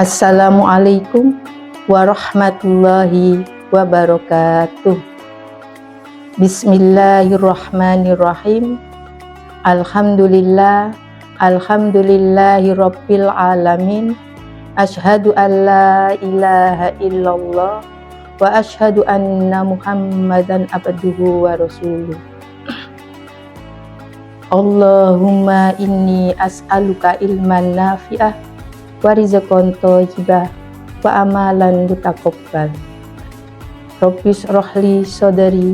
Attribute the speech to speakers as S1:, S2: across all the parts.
S1: Assalamualaikum warahmatullahi wabarakatuh. Bismillahirrahmanirrahim. Alhamdulillahi rabbil alamin. Asyhadu an la ilaha illallah wa asyhadu anna Muhammadan abduhu wa rasuluh. Allahumma inni as'aluka ilman nafi'ah wa rizqan thayyiban wa amalan mutaqabbal. Rabbis rohli sodari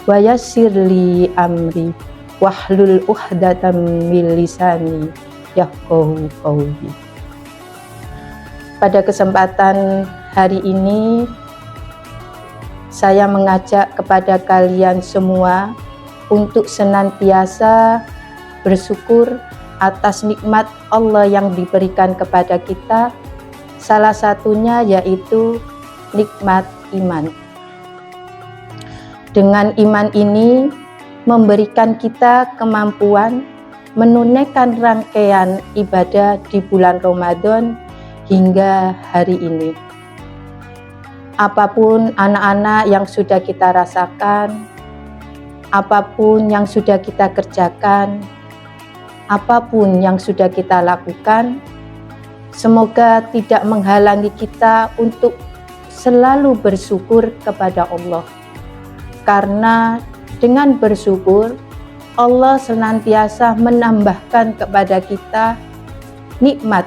S1: wa yassirli amri wahlul uqdatam min lisani yafqahu qawli. Pada kesempatan hari ini saya mengajak kepada kalian semua untuk senantiasa bersyukur atas nikmat Allah yang diberikan kepada kita, salah satunya yaitu nikmat iman. Dengan iman ini memberikan kita kemampuan menunaikan rangkaian ibadah di bulan Ramadan hingga hari ini. Apapun anak-anak yang sudah kita rasakan, apapun yang sudah kita kerjakan, apapun yang sudah kita lakukan, semoga tidak menghalangi kita untuk selalu bersyukur kepada Allah. Karena dengan bersyukur, Allah senantiasa menambahkan kepada kita nikmat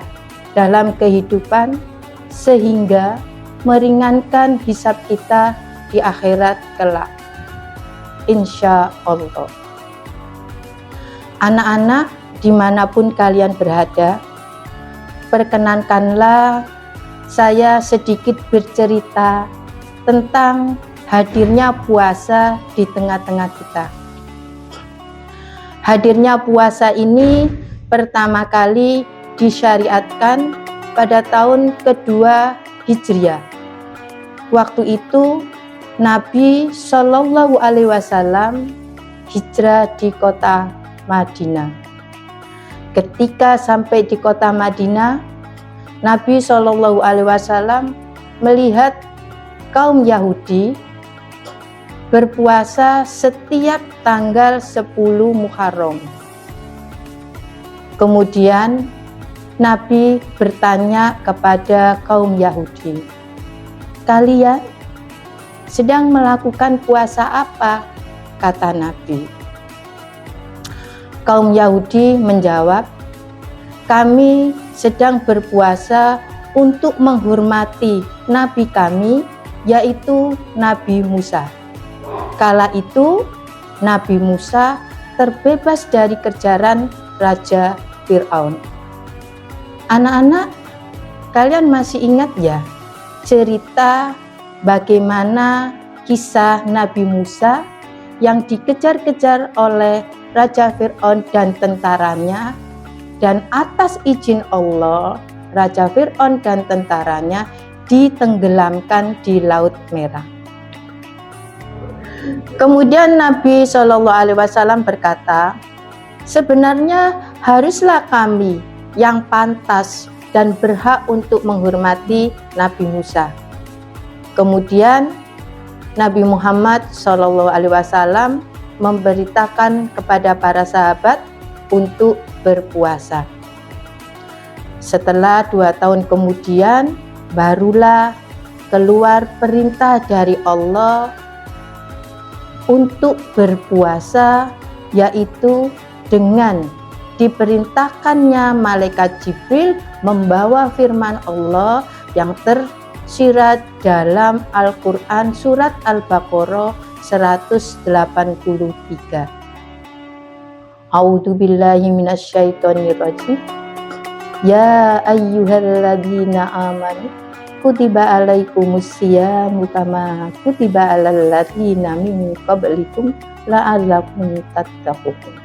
S1: dalam kehidupan sehingga meringankan hisab kita di akhirat kelak. Insya Allah. Anak-anak, dimanapun kalian berada, perkenankanlah saya sedikit bercerita tentang hadirnya puasa di tengah-tengah kita. Hadirnya puasa ini pertama kali disyariatkan pada tahun kedua Hijriah. Waktu itu Nabi Shallallahu Alaihi Wasallam hijrah di kota Madinah. Ketika sampai di kota Madinah, Nabi Shallallahu Alaihi Wasallam melihat kaum Yahudi berpuasa setiap tanggal 10 Muharram. Kemudian Nabi bertanya kepada kaum Yahudi, "Kalian sedang melakukan puasa apa?" kata Nabi. Kaum Yahudi menjawab, "Kami sedang berpuasa untuk menghormati Nabi kami, yaitu Nabi Musa. Kala itu Nabi Musa terbebas dari kejaran Raja Fir'aun." Anak-anak, kalian masih ingat ya cerita bagaimana kisah Nabi Musa yang dikejar-kejar oleh Raja Fir'aun dan tentaranya, dan atas izin Allah, Raja Fir'aun dan tentaranya ditenggelamkan di Laut Merah. Kemudian Nabi Shallallahu Alaihi Wasallam berkata, "Sebenarnya haruslah kami yang pantas dan berhak untuk menghormati Nabi Musa." Kemudian Nabi Muhammad Shallallahu Alaihi Wasallam memberitakan kepada para sahabat untuk berpuasa. Setelah 2 tahun kemudian, barulah keluar perintah dari Allah untuk berpuasa, yaitu dengan diperintahkannya malaikat Jibril membawa firman Allah yang tersirat dalam Al-Quran surat Al-Baqarah 183. A'udzubillahi minasyaitonirrajim. Ya ayyuhalladzina amanu kutiba alaikumusyiyamu kama kutiba alal ladzina min qablikum la'allakum tattaqun.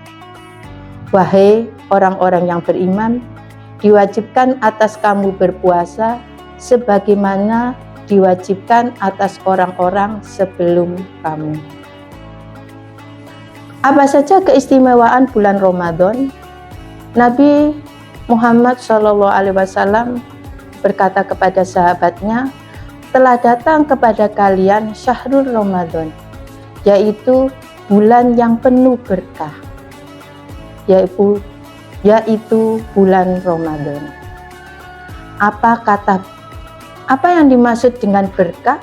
S1: Wahai orang-orang yang beriman, diwajibkan atas kamu berpuasa sebagaimana diwajibkan atas orang-orang sebelum kamu. Apa saja keistimewaan bulan Ramadan? Nabi Muhammad SAW berkata kepada sahabatnya, telah datang kepada kalian syahrul Ramadan, yaitu bulan yang penuh berkah, yaitu bulan Ramadan. Apa yang dimaksud dengan berkah?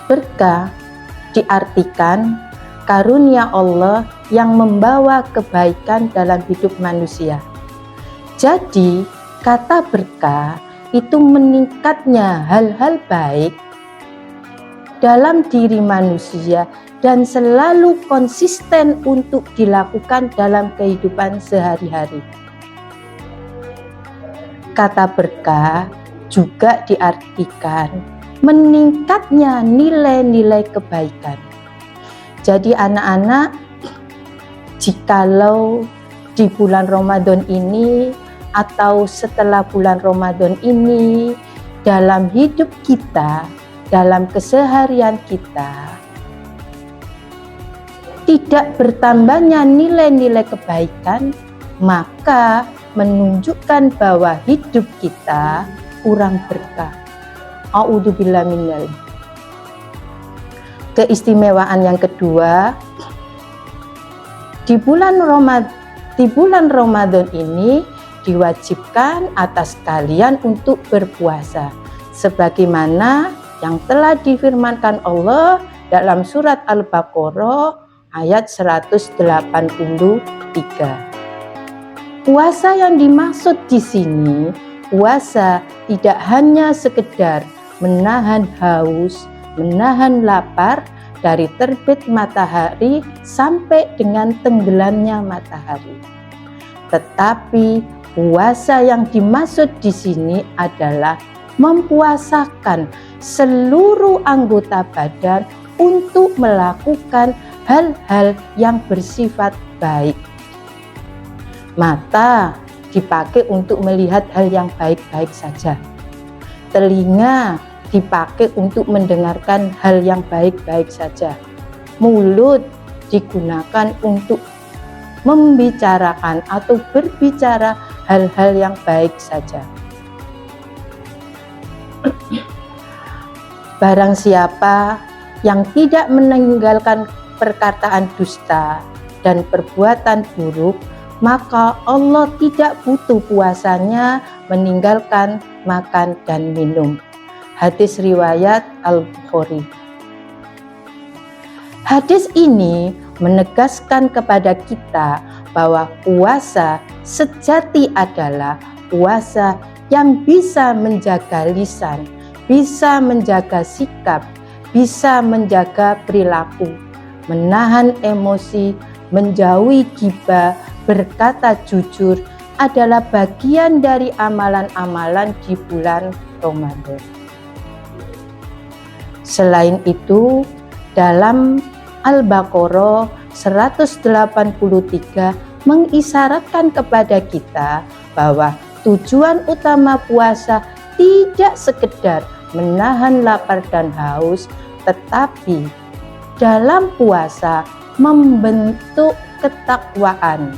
S1: Berkah diartikan karunia Allah yang membawa kebaikan dalam hidup manusia. Jadi, kata berkah itu meningkatnya hal-hal baik dalam diri manusia dan selalu konsisten untuk dilakukan dalam kehidupan sehari-hari. Kata berkah juga diartikan meningkatnya nilai-nilai kebaikan. Jadi anak-anak, jikalau di bulan Ramadan ini atau setelah bulan Ramadan ini, dalam hidup kita, dalam keseharian kita, tidak bertambahnya nilai-nilai kebaikan, maka menunjukkan bahwa hidup kita kurang berkah. A'udzubillah minal. Keistimewaan yang kedua, di bulan Ramadan ini diwajibkan atas kalian untuk berpuasa sebagaimana yang telah difirmankan Allah dalam surat Al-Baqarah ayat 183. Puasa yang dimaksud di sini, puasa tidak hanya sekedar menahan haus, menahan lapar dari terbit matahari sampai dengan tenggelamnya matahari. Tetapi puasa yang dimaksud di sini adalah mempuasakan seluruh anggota badan untuk melakukan hal-hal yang bersifat baik. Mata dipakai untuk melihat hal yang baik-baik saja. Telinga dipakai untuk mendengarkan hal yang baik-baik saja. Mulut digunakan untuk membicarakan atau berbicara hal-hal yang baik saja. Barang siapa yang tidak meninggalkan perkataan dusta dan perbuatan buruk, maka Allah tidak butuh puasanya meninggalkan makan dan minum. Hadis riwayat Al-Bukhari. Hadis ini menegaskan kepada kita bahwa puasa sejati adalah puasa yang bisa menjaga lisan, bisa menjaga sikap, bisa menjaga perilaku, menahan emosi, menjauhi ghibah, berkata jujur adalah bagian dari amalan-amalan di bulan Ramadan. Selain itu, dalam Al-Baqarah 183 mengisyaratkan kepada kita bahwa tujuan utama puasa tidak sekedar menahan lapar dan haus, tetapi dalam puasa membentuk ketakwaan.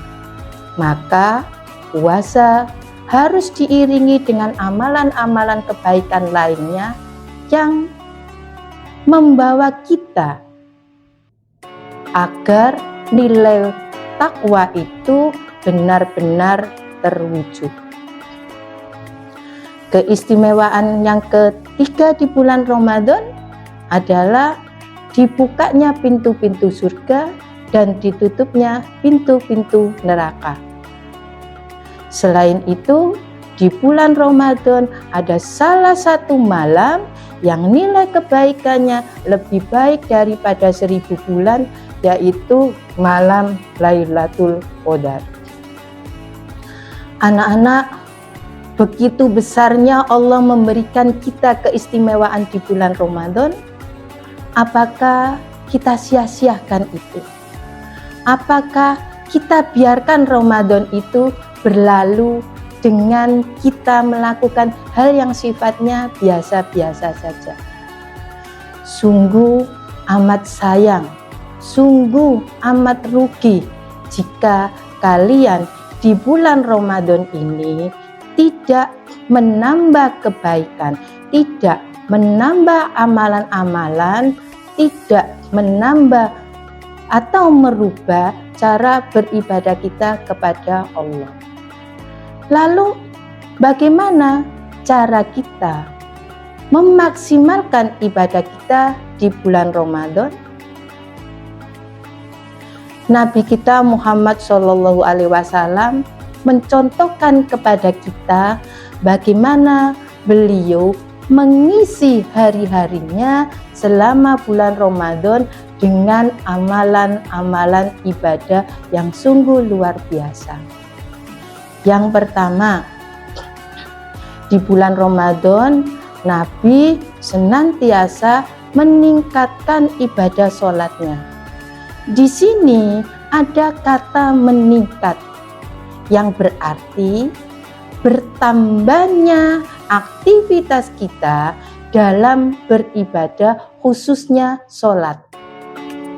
S1: Maka puasa harus diiringi dengan amalan-amalan kebaikan lainnya yang membawa kita agar nilai takwa itu benar-benar terwujud. Keistimewaan yang ketiga di bulan Ramadan adalah dibukanya pintu-pintu surga dan ditutupnya pintu-pintu neraka. Selain itu, di bulan Ramadan ada salah satu malam yang nilai kebaikannya lebih baik daripada 1000 bulan, yaitu malam Lailatul Qadar. Anak-anak, begitu besarnya Allah memberikan kita keistimewaan di bulan Ramadan. Apakah kita sia-siakan itu? Apakah kita biarkan Ramadan itu berlalu dengan kita melakukan hal yang sifatnya biasa-biasa saja? Sungguh amat sayang, sungguh amat rugi jika kalian di bulan Ramadan ini tidak menambah kebaikan, tidak menambah amalan-amalan, tidak menambah atau merubah cara beribadah kita kepada Allah. Lalu bagaimana cara kita memaksimalkan ibadah kita di bulan Ramadan? Nabi kita Muhammad SAW mencontohkan kepada kita bagaimana beliau mengisi hari-harinya selama bulan Ramadan dengan amalan-amalan ibadah yang sungguh luar biasa. Yang pertama, di bulan Ramadan Nabi senantiasa meningkatkan ibadah sholatnya. Di sini ada kata meningkat yang berarti bertambahnya aktivitas kita dalam beribadah, khususnya sholat.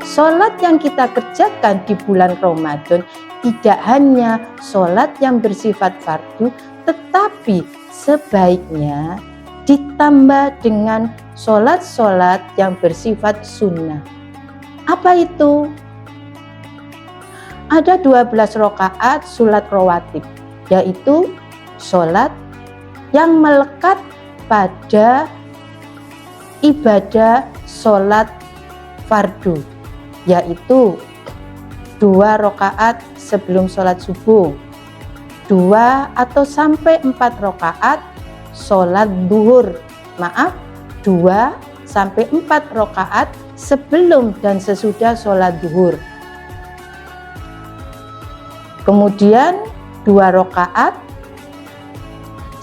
S1: Sholat yang kita kerjakan di bulan Ramadan tidak hanya sholat yang bersifat fardu, tetapi sebaiknya ditambah dengan sholat-sholat yang bersifat sunnah. Apa itu? Ada 12 rakaat sholat rawatib, yaitu sholat yang melekat pada ibadah sholat fardu, yaitu 2 rakaat sebelum sholat subuh, 2 atau sampai 4 rakaat sholat duhur, 2 sampai 4 rakaat sebelum dan sesudah sholat duhur. Kemudian 2 rakaat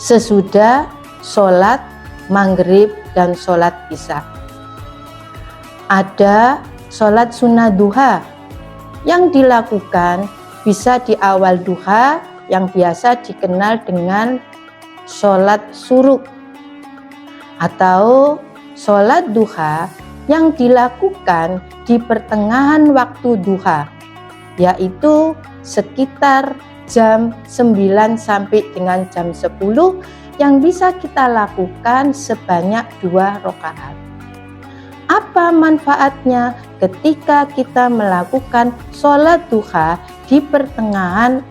S1: sesudah sholat maghrib dan sholat isya. Ada sholat sunnah duha yang dilakukan bisa di awal duha yang biasa dikenal dengan sholat suruk, atau sholat duha yang dilakukan di pertengahan waktu duha, yaitu sekitar jam 9 sampai dengan jam 10 yang bisa kita lakukan sebanyak 2 rakaat. Apa manfaatnya ketika kita melakukan sholat duha di pertengahan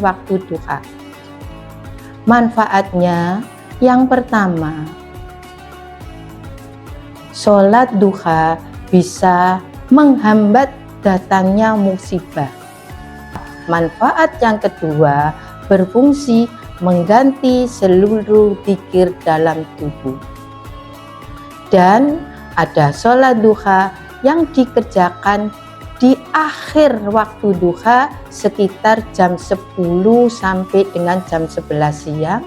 S1: waktu duha? Manfaatnya yang pertama, sholat duha bisa menghambat datangnya musibah. Manfaat yang kedua, berfungsi mengganti seluruh zikir dalam tubuh. Dan ada sholat duha yang dikerjakan di akhir waktu duha sekitar jam 10 sampai dengan jam 11 siang,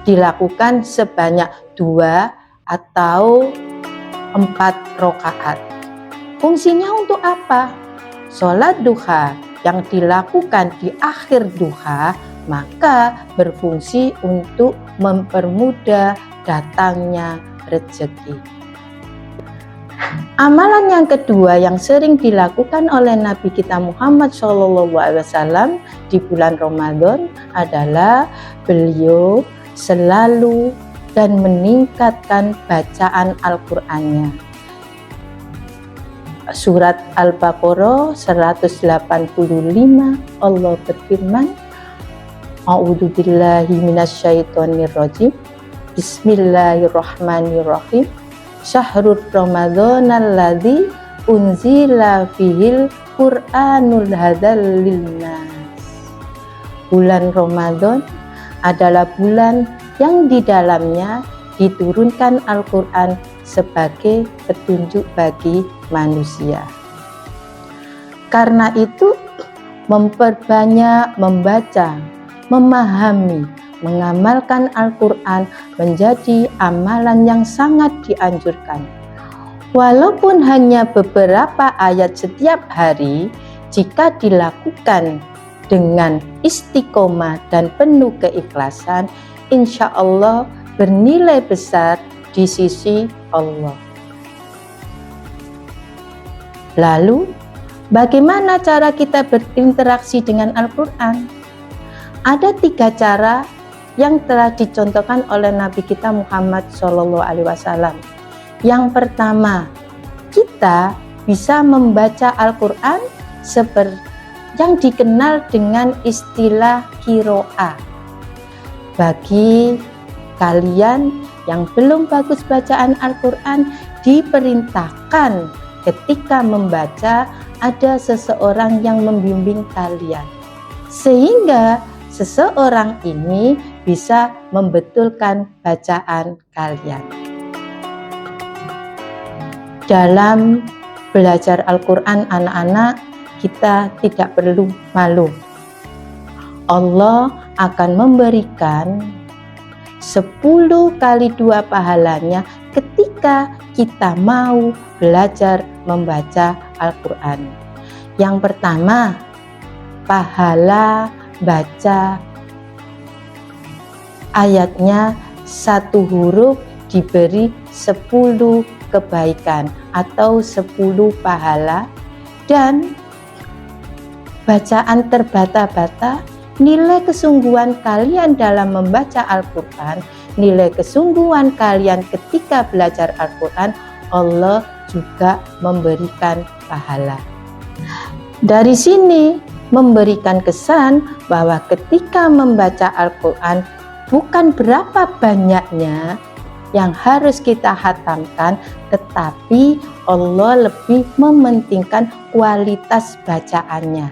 S1: dilakukan sebanyak 2 atau 4 rakaat. Fungsinya untuk apa? Sholat duha yang dilakukan di akhir duha maka berfungsi untuk mempermudah datangnya rezeki. Amalan yang kedua yang sering dilakukan oleh Nabi kita Muhammad SAW di bulan Ramadan adalah beliau selalu dan meningkatkan bacaan Al-Qur'annya. Surat Al-Baqarah 185 Allah berfirman, A'udzubillahi minasyaitonirrajim. Bismillahirrahmanirrahim. Syahrul Ramadhanal ladzi unzila fihil Qur'anul hadal linnas. Bulan Ramadan adalah bulan yang di dalamnya diturunkan Al-Qur'an sebagai petunjuk bagi manusia. Karena itu, memperbanyak membaca, memahami, mengamalkan Al-Qur'an menjadi amalan yang sangat dianjurkan. Walaupun hanya beberapa ayat setiap hari, jika dilakukan dengan istiqomah dan penuh keikhlasan, insya Allah bernilai besar di sisi Allah. Lalu, bagaimana cara kita berinteraksi dengan Al-Qur'an? Ada 3 cara yang telah dicontohkan oleh Nabi kita Muhammad SAW. Yang pertama, kita bisa membaca Al-Quran seperti yang dikenal dengan istilah qiraah. Bagi kalian yang belum bagus bacaan Al-Quran, diperintahkan ketika membaca ada seseorang yang membimbing kalian, sehingga seseorang ini bisa membetulkan bacaan kalian. Dalam belajar Al-Quran, anak-anak, kita tidak perlu malu. Allah akan memberikan 10 kali 2 pahalanya ketika kita mau belajar membaca Al-Quran. Yang pertama, pahala baca ayatnya 1 huruf diberi 10 kebaikan atau 10 pahala, dan bacaan terbata-bata, nilai kesungguhan kalian dalam membaca Al-Quran, nilai kesungguhan kalian ketika belajar Al-Quran, Allah juga memberikan pahala. Dari sini memberikan kesan bahwa ketika membaca Al-Quran bukan berapa banyaknya yang harus kita hatamkan, tetapi Allah lebih mementingkan kualitas bacaannya.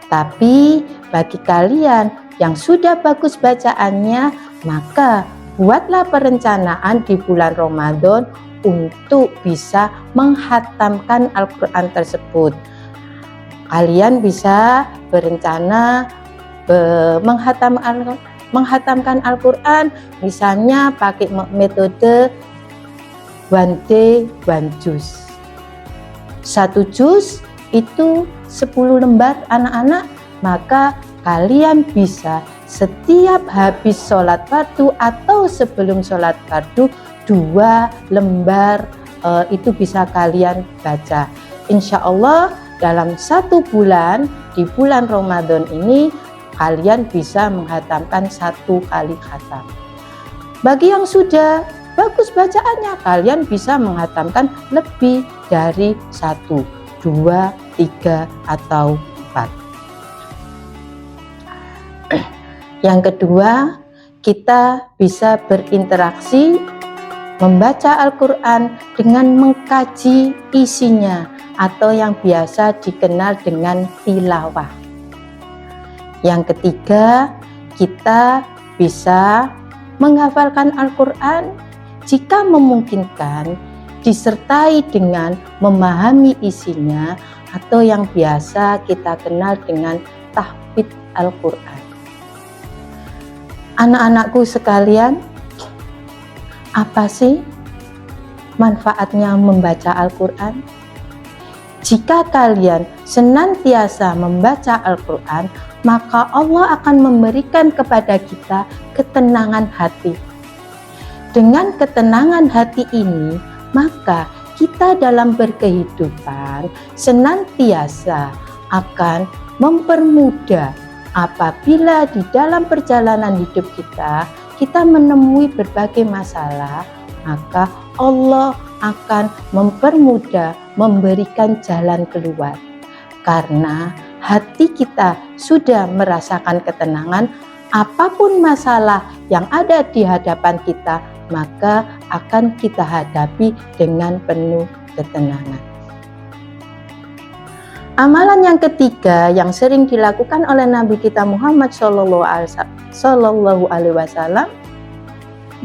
S1: Tapi bagi kalian yang sudah bagus bacaannya, maka buatlah perencanaan di bulan Ramadan untuk bisa menghatamkan Al-Quran tersebut. Kalian bisa berencana menghatamkan Al-Quran, misalnya pakai metode one day one juz. 1 juz itu 10 lembar anak-anak, maka kalian bisa setiap habis sholat fardu atau sebelum sholat fardu 2 lembar itu bisa kalian baca. Insya Allah dalam 1 bulan, di bulan Ramadan ini, kalian bisa menghatamkan 1 kali khatam. Bagi yang sudah bagus bacaannya, kalian bisa menghatamkan lebih dari 1, 2, 3, atau 4. Yang kedua, kita bisa berinteraksi membaca Al-Quran dengan mengkaji isinya, atau yang biasa dikenal dengan tilawah. Yang ketiga, kita bisa menghafalkan Al-Quran jika memungkinkan, disertai dengan memahami isinya, atau yang biasa kita kenal dengan tahfidz Al-Quran. Anak-anakku sekalian, apa sih manfaatnya membaca Al-Quran? Jika kalian senantiasa membaca Al-Quran, maka Allah akan memberikan kepada kita ketenangan hati. Dengan ketenangan hati ini, maka kita dalam berkehidupan senantiasa akan mempermudah apabila di dalam perjalanan hidup kita menemui berbagai masalah, maka Allah akan mempermudah memberikan jalan keluar. Karena hati kita sudah merasakan ketenangan, apapun masalah yang ada di hadapan kita, maka akan kita hadapi dengan penuh ketenangan. Amalan yang ketiga yang sering dilakukan oleh Nabi kita Muhammad Sallallahu Alaihi Wasallam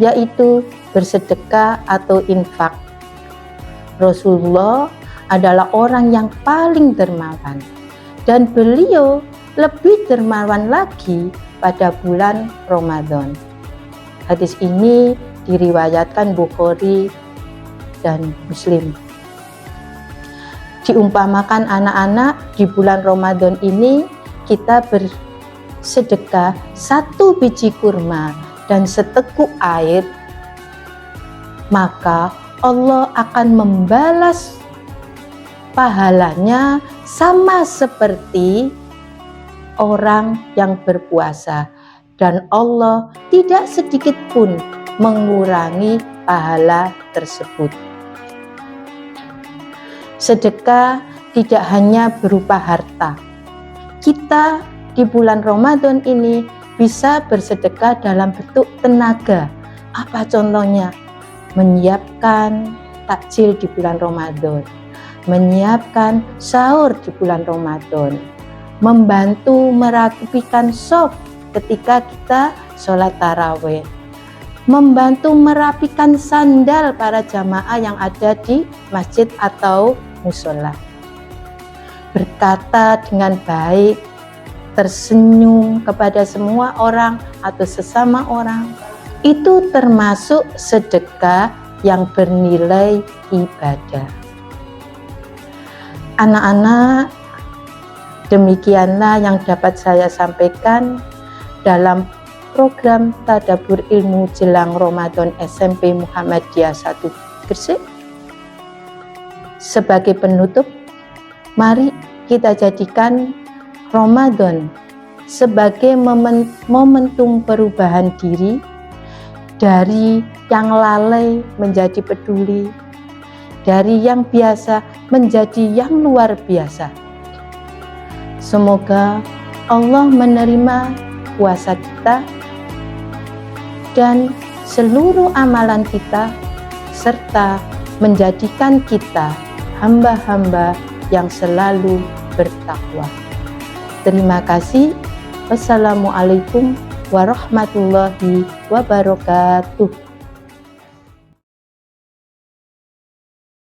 S1: yaitu bersedekah atau infak. Rasulullah adalah orang yang paling dermawan, dan beliau lebih dermawan lagi pada bulan Ramadan. Hadis ini diriwayatkan Bukhari dan Muslim. Diumpamakan anak-anak, di bulan Ramadan ini kita bersedekah 1 biji kurma dan seteguk air, maka Allah akan membalas pahalanya sama seperti orang yang berpuasa, dan Allah tidak sedikit pun mengurangi pahala tersebut. Sedekah tidak hanya berupa harta. Kita di bulan Ramadan ini bisa bersedekah dalam bentuk tenaga. Apa contohnya? Menyiapkan takjil di bulan Ramadan, menyiapkan sahur di bulan Ramadan, membantu merapikan shaf ketika kita sholat tarawih, membantu merapikan sandal para jamaah yang ada di masjid atau musola, berkata dengan baik, tersenyum kepada semua orang atau sesama orang, itu termasuk sedekah yang bernilai ibadah. Anak-anak, demikianlah yang dapat saya sampaikan dalam program Tadabbur Ilmu Jelang Ramadan SMP Muhammadiyah 1 Gresik. Sebagai penutup, mari kita jadikan Ramadan sebagai momentum perubahan diri dari yang lalai menjadi peduli, dari yang biasa menjadi yang luar biasa. Semoga Allah menerima puasa kita dan seluruh amalan kita, serta menjadikan kita hamba-hamba yang selalu bertakwa. Terima kasih. Wassalamualaikum warahmatullahi wabarakatuh.